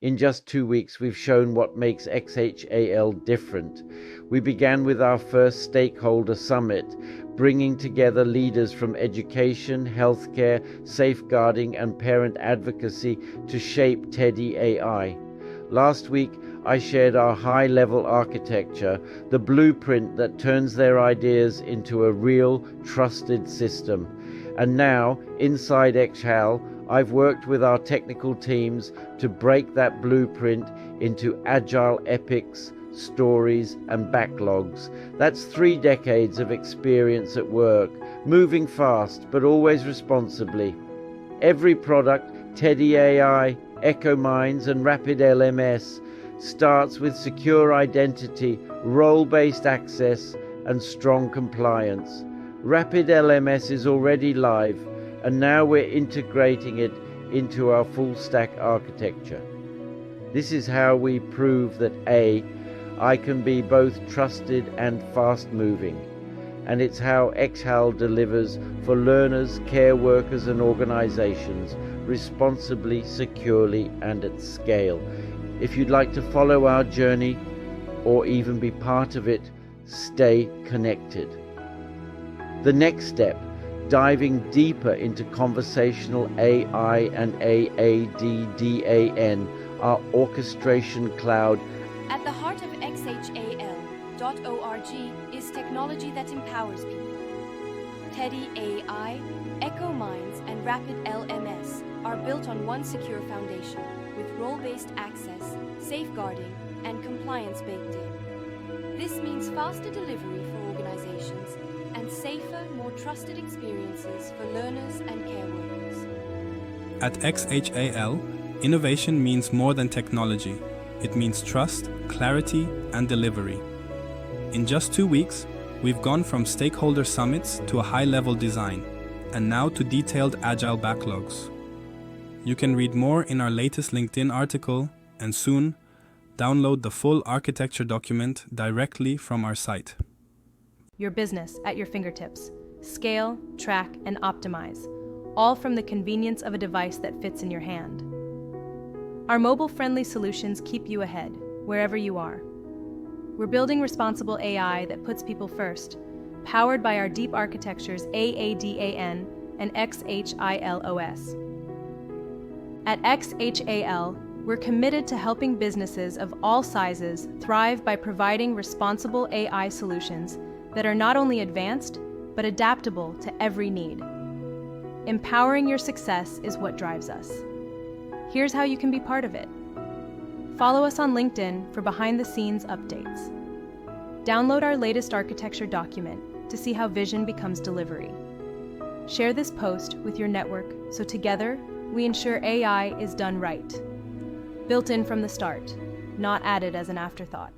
In just 2 weeks, we've shown what makes XHAL different. We began with our first stakeholder summit, bringing together leaders from education, healthcare, safeguarding, and parent advocacy to shape Teddy AI. Last week, I shared our high-level architecture, the blueprint that turns their ideas into a real, trusted system. And now, inside XHAL, I've worked with our technical teams to break that blueprint into agile epics, stories, and backlogs. That's 3 decades of experience at work, moving fast but always responsibly. Every product, Teddy AI, Echo Minds, and Rapid LMS, starts with secure identity, role-based access, and strong compliance. Rapid LMS is already live, and now we're integrating it into our full-stack architecture. This is how we prove that I can be both trusted and fast-moving, and it's how XHAL delivers for learners, care workers, and organizations responsibly, securely, and at scale. If you'd like to follow our journey or even be part of it, stay connected. The next step, diving deeper into conversational AI and AADAN, our orchestration cloud. At the heart of XHAL.org is technology that empowers people. Teddy AI, Echo Minds, and Rapid LMS are built on one secure foundation with role-based access, safeguarding, and compliance baked in. This means faster delivery for organizations and safer, more trusted experiences for learners and care workers. At XHAL, innovation means more than technology. It means trust, clarity, and delivery. In just 2 weeks, we've gone from stakeholder summits to a high-level design, and now to detailed agile backlogs. You can read more in our latest LinkedIn article, and soon, download the full architecture document directly from our site. Your business at your fingertips. Scale, track, and optimize, all from the convenience of a device that fits in your hand. Our mobile-friendly solutions keep you ahead, wherever you are. We're building responsible AI that puts people first, powered by our deep architectures AADAN and XHILOS. At XHAL, we're committed to helping businesses of all sizes thrive by providing responsible AI solutions that are not only advanced, but adaptable to every need. Empowering your success is what drives us. Here's how you can be part of it. Follow us on LinkedIn for behind-the-scenes updates. Download our latest architecture document to see how vision becomes delivery. Share this post with your network so together we ensure AI is done right. Built in from the start, not added as an afterthought.